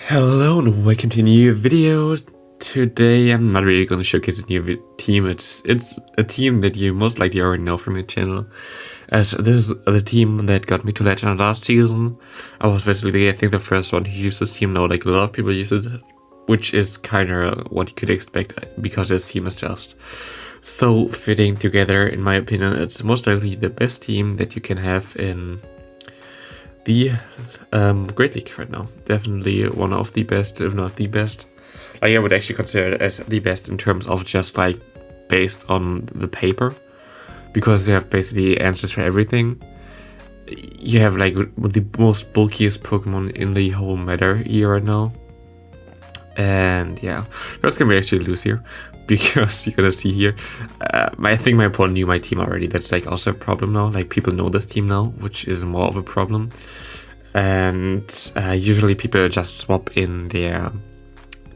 Hello and welcome to a new video. Today I'm not really going to showcase a new team. It's a team that you most likely already know from my channel, as this is the team that got me to Legend last season. I was basically, I think, the first one to use this team now. Like a lot of people use it, which is kind of what you could expect because this team is just so fitting together. In my opinion, it's most likely the best team that you can have in the Great League right now. Definitely one of the best, if not the best. Like, I would actually consider it as the best in terms of just like based on the paper, because they have basically answers for everything. You have like the most bulkiest Pokemon in the whole meta here right now. And yeah, first can we actually lose here, because you're gonna see here, I think my opponent knew my team already. That's like also a problem now. Like, people know this team now, which is more of a problem. And usually people just swap in their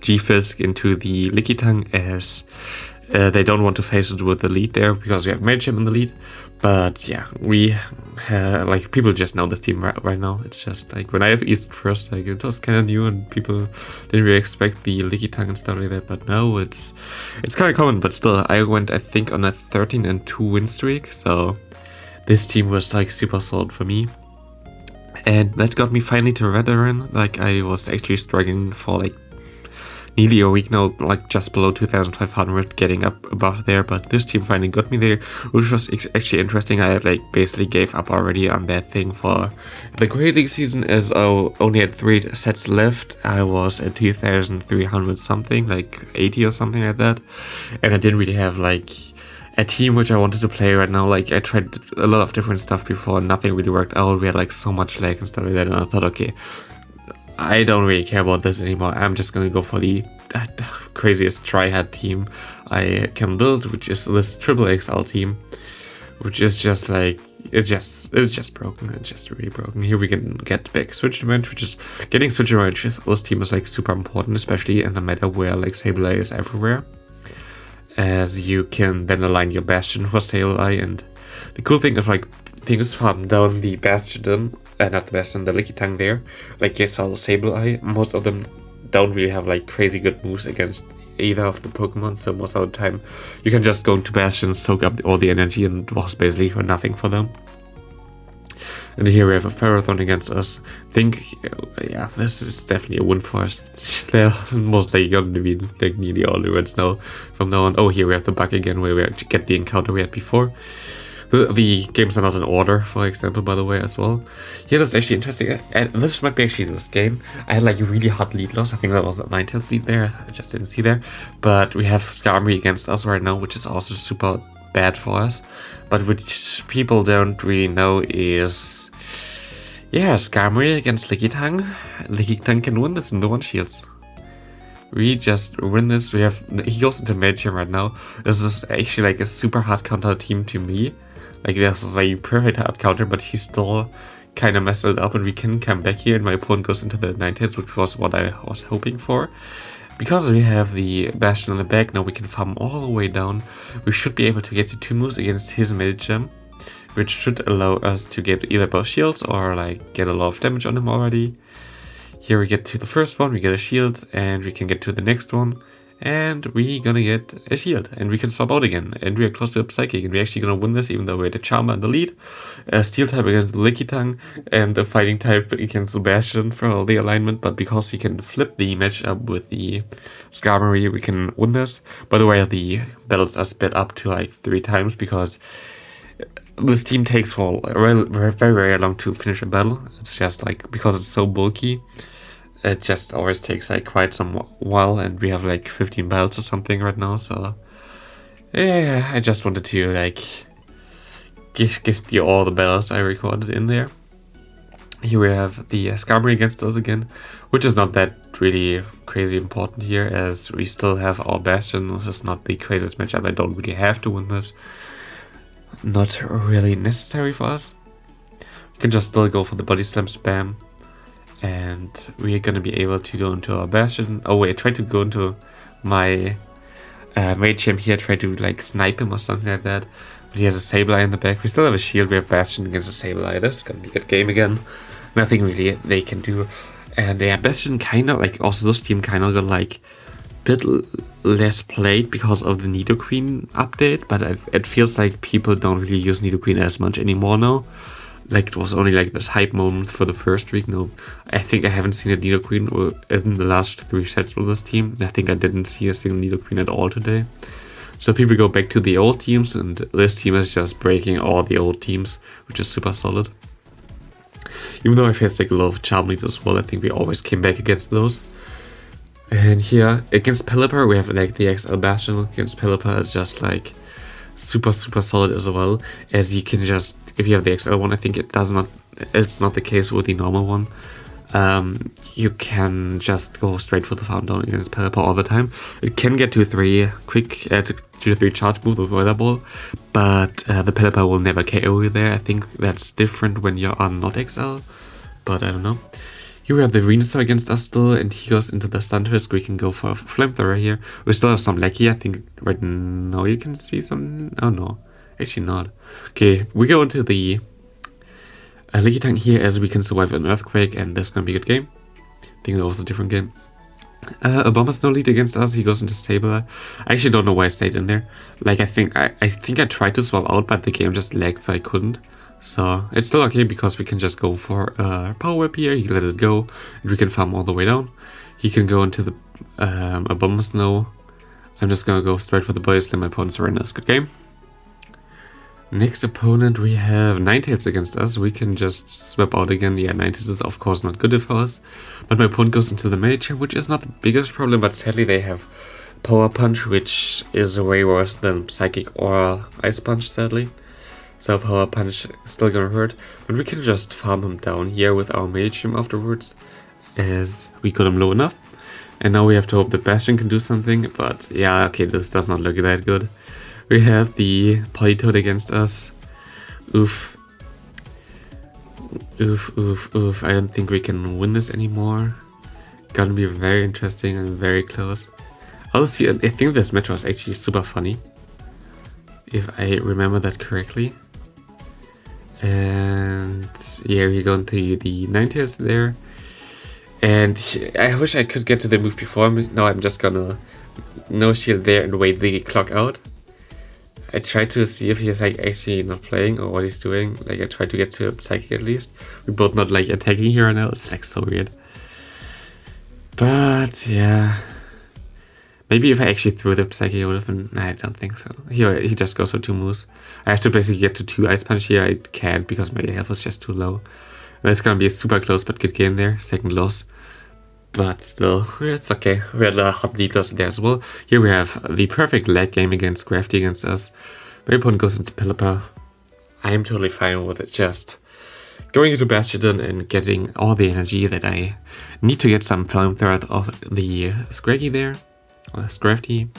G-Fisk into the Lickitung, as they don't want to face it with the lead there, because we have Magic in the lead. But yeah, we like, people just know this team right now. It's just like when I have East first, like, it was kind of new and people didn't really expect the Lickitung and stuff like that. But now it's kind of common. But still, I went, I think, on a 13-2 win streak. So this team was like super solid for me. And that got me finally to Veteran. Like, I was actually struggling for like nearly a week now, like just below 2,500, getting up above there. But this team finally got me there, which was actually interesting. I like basically gave up already on that thing for the Great League season, as I only had 3 sets left. I was at 2,300 something, like 80 or something like that. And I didn't really have like a team which I wanted to play right now. Like, I tried a lot of different stuff before, nothing really worked out. We had like so much lag and stuff like that, and I thought, okay, I don't really care about this anymore. I'm just gonna go for the craziest tryhard team I can build, which is this triple XL team, which is just like, it's just broken. It's just really broken. Here we can get back switch advantage, which is getting switch advantage. This team is like super important, especially in the meta where like Sableye is everywhere, as you can then align your Bastion for Sableye. And the cool thing of like things farm down the Bastion, not the Bastion, the Lickitung there, like Yesal, Sableye, most of them don't really have like crazy good moves against either of the Pokemon, so most of the time you can just go into Bastion, soak up all the energy, and it was basically nothing for them. And here we have a Ferrothorn against us. Think, yeah, this is definitely a win for us. They're most likely going to be like nearly all the wins now from now on. Oh, here we have the bug again, where we get the encounter we had before. The games are not in order, for example, by the way, as well. Yeah, that's actually interesting. And this might be actually this game. I had like a really hot lead loss. I think that was a 9-tails lead there. I just didn't see there. But we have Skarmory against us right now, which is also super bad for us. But which people don't really know is, yeah, Skarmory against Lickitung. Lickitung can win this in the one-shields. We just win this. He goes into Magic right now. This is actually like a super hard counter team to me. Like, this is a perfect hard counter, but he still kind of messed it up, and we can come back here, and my opponent goes into the 9-tails, which was what I was hoping for. Because we have the Bastion in the back, now we can farm all the way down. We should be able to get to 2 moves against his Magic, which should allow us to get either both shields or like get a lot of damage on him already. Here we get to the first one, we get a shield, and we can get to the next one, and we're gonna get a shield, and we can swap out again, and we are close to a Psychic, and we're actually gonna win this, even though we're the Charmer in the lead. Steel type against the Lickitung, and the Fighting type against the Bastion for all the alignment, but because we can flip the matchup with the Skarmory, we can win this. By the way, the battles are sped up to like 3 times, because this team takes for very, very long to finish a battle. It's just like, because it's so bulky, it just always takes like quite some while, and we have like 15 battles or something right now. So yeah, I just wanted to like give you all the battles I recorded in there. Here we have the Skarmory against us again, which is not that really crazy important here, as we still have our Bastion. This is not the craziest matchup. I don't really have to win this. Not really necessary for us. We can just still go for the Body Slam spam, and we're gonna be able to go into our Bastion. Oh wait, I tried to go into my Magic here, try to like snipe him or something like that, but he has a Sableye in the back. We still have a shield, we have Bastion against a Sableye. This is gonna be a good game again. Nothing really they can do. And yeah, Bastion kind of like, also this team kind of got like bit less played because of the Nidoqueen update, but it feels like people don't really use Nidoqueen as much anymore now. Like it was only like this hype moment for the first week. No, I think I haven't seen a Nidoqueen in the last 3 sets with this team. I think I didn't see a single Nidoqueen at all today. So people go back to the old teams, and this team is just breaking all the old teams, which is super solid. Even though I faced like a lot of Charm leads as well, I think we always came back against those. And here, against Pelipper, we have like the XL Bastion. Against Pelipper, it's just like super solid as well, as you can just, if you have the XL one, I think it's not the case with the normal one. You can just go straight for the farm down against Pelipper all the time. It can get to 3 quick, 2-3 charge move with Weather Ball, but the Pelipper will never KO you there. I think that's different when you are not XL, but I don't know. Here we have the Venusaur against us still, and he goes into the Stun Risk. We can go for a Flamethrower here. We still have some Lecky, I think right now you can see some, oh no, actually not. Okay, we go into the Lecky Tank here as we can survive an Earthquake, and that's gonna be a good game. I think that was a different game. A Bomber's no lead against us, he goes into Sableye. I actually don't know why I stayed in there. Like I think I tried to swap out, but the game just lagged so I couldn't. So it's still okay because we can just go for a Power Whip here, he let it go, and we can farm all the way down. He can go into the a Bombersnow. I'm just gonna go straight for the Body Slam, my opponent surrenders. Good game. Next opponent, we have Ninetales against us. We can just swap out again. Yeah, Ninetales is of course not good for us. But my opponent goes into the Mage, which is not the biggest problem, but sadly they have Power Punch, which is way worse than Psychic or Ice Punch, sadly. So Power Punch is still gonna hurt. But we can just farm him down here with our Mage afterwards, as we got him low enough. And now we have to hope that Bastion can do something, but yeah, okay, this does not look that good. We have the Politoed against us. Oof. Oof. I don't think we can win this anymore. Gonna be very interesting and very close. Also, I think this match was actually super funny, if I remember that correctly. And yeah, we're going to the 90s there. And I wish I could get to the move before me. Now I'm just gonna no shield there and wait the clock out. I tried to see if he's like actually not playing or what he's doing. Like I tried to get to a Psychic at least. We're both not like attacking here now. It's like so weird. But yeah. Maybe if I actually threw the Psychic it would have been... Nah, I don't think so. Here he just goes for 2 moves. I have to basically get to 2 Ice Punch here. I can't because my health was just too low. And it's gonna be a super close but good game there. Second loss. But still, it's okay. We had a hot lead loss there as well. Here we have the perfect lag game against Crafty against us. My opponent goes into Pelipper. I am totally fine with it. Just going into Bastion and getting all the energy that I need to get some Flamethrower off the Scraggy there. Or Scrafty.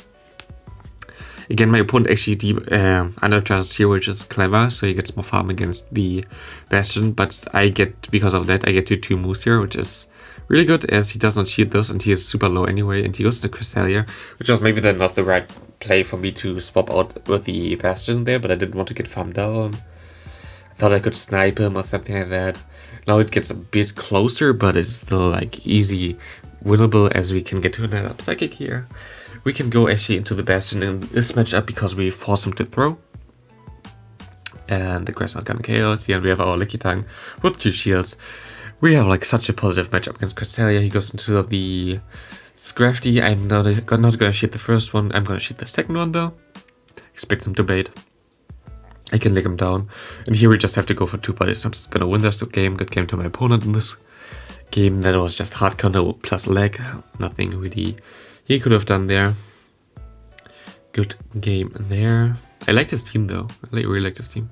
Again, my opponent actually undercharges here, which is clever, so he gets more farm against the Bastion. But I get, because of that, I get to 2 moves here, which is really good, as he does not shield those and he is super low anyway, and he goes to Cresselia, which was maybe then not the right play for me to swap out with the Bastion there, but I didn't want to get farmed down. I thought I could snipe him or something like that. Now it gets a bit closer, but it's still like easy winnable, as we can get to another Psychic here. We can go actually into the Bastion in this matchup because we force him to throw. And the Grass not gonna chaos. Here we have our Licky Tongue with 2 shields. We have like such a positive matchup against Cresselia. He goes into the Scrafty. I'm not gonna shoot the first one. I'm gonna shoot the second one though. Expect him to bait. I can lick him down. And here we just have to go for 2 bodies. I'm just gonna win this game. Good game to my opponent in this game. That was just hard counter plus lag. Nothing really he could have done there. Good game there. I like this team though. I really like this team.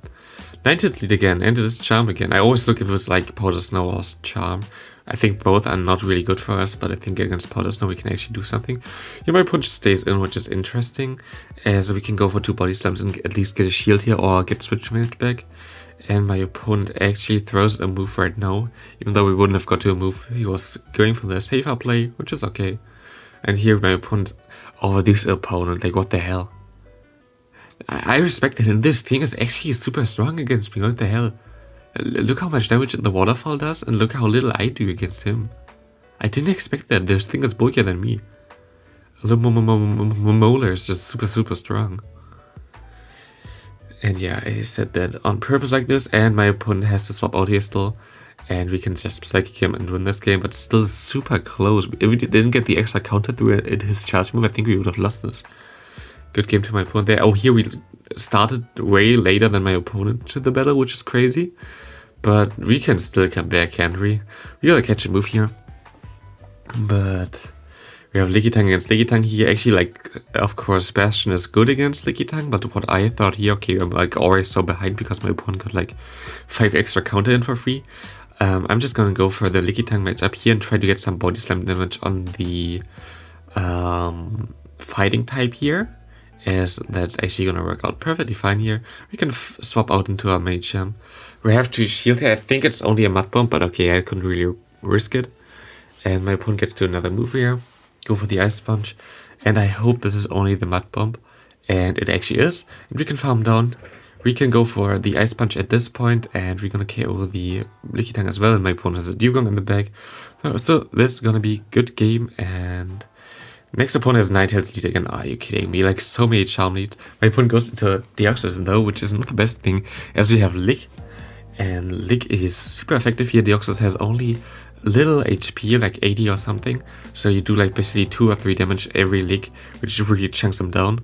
Ninetales lead again, and it is Charm again. I always look if it was like Powder Snow or Charm. I think both are not really good for us, but I think against Powder Snow we can actually do something. Here my opponent stays in, which is interesting, as we can go for 2 Body Slams and at least get a shield here or get Switch Mage back. And my opponent actually throws a move right now, even though we wouldn't have got to a move. He was going for the safer play, which is okay. And here my opponent, oh, this opponent, like what the hell. I respect it, and this thing is actually super strong against me. What the hell? Look how much damage the waterfall does, and look how little I do against him. I didn't expect that. This thing is bulkier than me. A little molar is just super strong. And yeah, I said that on purpose like this, and my opponent has to swap out here still. And we can just psychic him and win this game, but still super close. If we didn't get the extra counter through his charge move, I think we would have lost this. Good game to my opponent there. Oh, here we started way later than my opponent to the battle, which is crazy. But we can still come back, can't we? We gotta catch a move here. But we have Lickitung against Lickitung here. Actually, like, of course, Bastion is good against Lickitung, but what I thought here, okay, I'm like always so behind because my opponent got like 5 extra counter in for free. I'm just gonna go for the Lickitung matchup here and try to get some body slam damage on the fighting type here, as that's actually gonna work out perfectly fine here. We can swap out into our mage. We have to shield here. I think it's only a mud bomb, but okay, I couldn't really risk it. And my opponent gets to another move here. Go for the ice punch, and I hope this is only the mud bomb, and it actually is. And we can farm down. We can go for the ice punch at this point, and we're gonna KO the Lickitung as well. And my opponent has a Dugong in the back, so this is gonna be a good game. And next opponent has 9 health lead again. Are you kidding me? Like so many charm leads. My opponent goes into Deoxys though, which is not the best thing, as we have Lick, and Lick is super effective here. Deoxys has only little HP, like 80 or something, so you do like basically 2 or 3 damage every Lick, which really chunks him down.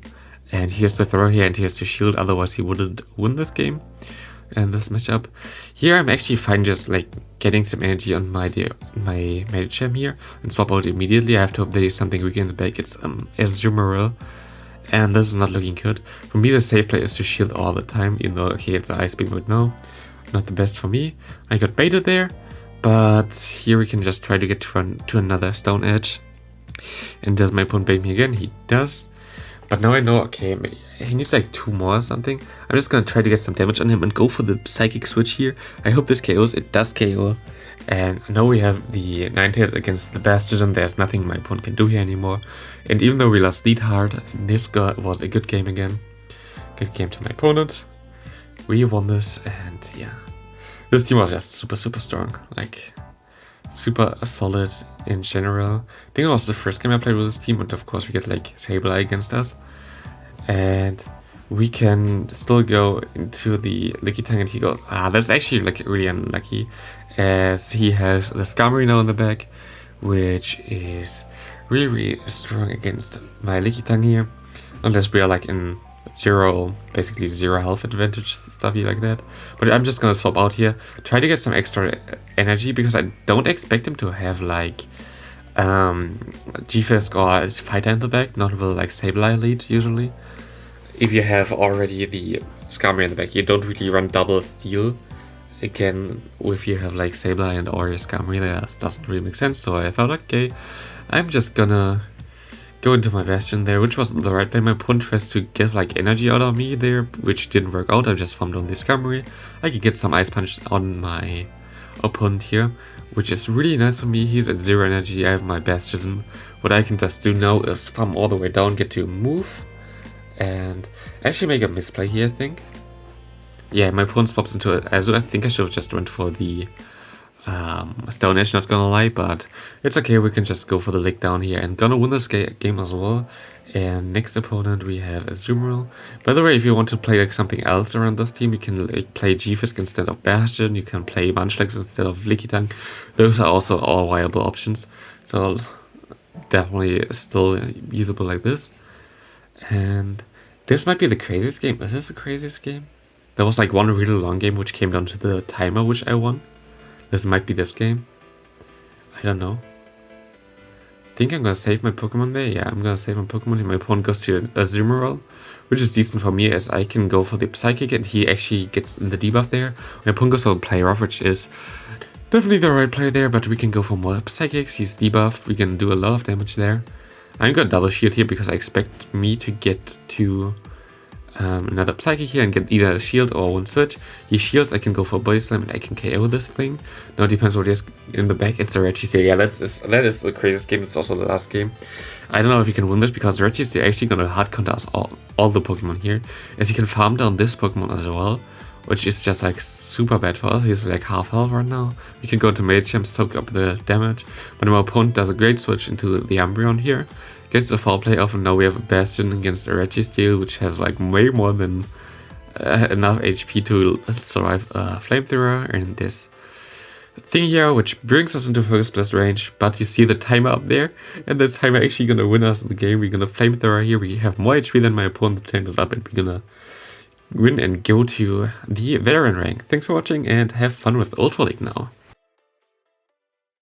And he has to throw here and he has to shield, otherwise he wouldn't win this game and this matchup. Here I'm actually fine just like getting some energy on my Medicham here and swap out immediately. I have to hope there is something weak in the back. It's Azumarill, and this is not looking good. For me the safe play is to shield all the time, even though okay it's an Ice Beam, but no, not the best for me. I got baited there, but here we can just try to get to another Stone Edge. And does my opponent bait me again? He does. But now I know, okay, he needs like 2 more or something. I'm just gonna try to get some damage on him and go for the Psychic Switch here. I hope this KOs. It does KO. And now we have the 9 hit against the Bastion. There's nothing my opponent can do here anymore. And even though we lost lead hard, this was a good game again. Good game to my opponent. We won this, and yeah. This team was just super strong. Like, super solid in general. I think it was the first game I played with this team, and of course we get like Sableye against us. And we can still go into the Lickitung, and he goes, that's actually like really unlucky, as he has the Skarmory now in the back, which is really strong against my Lickitung here. Unless we are like in basically zero health advantage, stuffy like that. But I'm just gonna swap out here, try to get some extra energy, because I don't expect him to have like G-Fisk or Fighter in the back, not with like Sableye lead usually. If you have already the Skarmory in the back, you don't really run double steal. Again, if you have like Sableye and or your Skarmory, that doesn't really make sense. So I thought, okay, I'm just gonna go into my Bastion there, which was the right play. My opponent tries to get like energy out of me there, which didn't work out. I just farmed on the Skarmory. I could get some Ice Punch on my opponent here, which is really nice for me. He's at 0 energy. I have my Bastion. What I can just do now is farm all the way down, get to move, and actually make a misplay here, I think. Yeah, my opponent swaps into it. So I think I should have just went for the Stone Edge, not gonna lie, but it's okay. We can just go for the Lick down here and gonna win this game as well. And next opponent we have Azumarill. By the way, if you want to play like something else around this team, you can like play G-Fisk instead of Bastion. You can play Munchlax instead of Lickitung. Those are also all viable options. So definitely still usable like this. And this might be the craziest game. Is this the craziest game? There was like one really long game which came down to the timer, which I won. This might be this game. I don't know. I think I'm gonna save my Pokemon there. Yeah, I'm gonna save my Pokemon. My opponent goes to Azumarill, which is decent for me, as I can go for the Psychic and he actually gets the debuff there. My opponent goes for Play Rough, which is definitely the right play there, but we can go for more Psychics. He's debuffed. We can do a lot of damage there. I'm gonna double shield here because I expect me to get to another Psychic here and get either a shield or one switch. He shields, I can go for Body Slam and I can KO this thing. Now it depends what he has in the back. It's a Registeel. Yeah, that is the craziest game. It's also the last game. I don't know if he can win this because Registeel actually gonna hard counter us all the Pokemon here, as he can farm down this Pokemon as well, which is just like super bad for us. He's like half health right now. We can go to Mage and soak up the damage, but my opponent does a great switch into the Umbreon here. Gets the 4 play off, and now we have a Bastion against a Registeel, which has like way more than enough HP to survive a Flamethrower and this thing here, which brings us into first place range. But you see the timer up there, and the timer actually gonna win us the game. We're gonna Flamethrower here. We have more HP than my opponent. The timer is up, and we're gonna win and go to the veteran rank. Thanks for watching, and have fun with Ultra League now.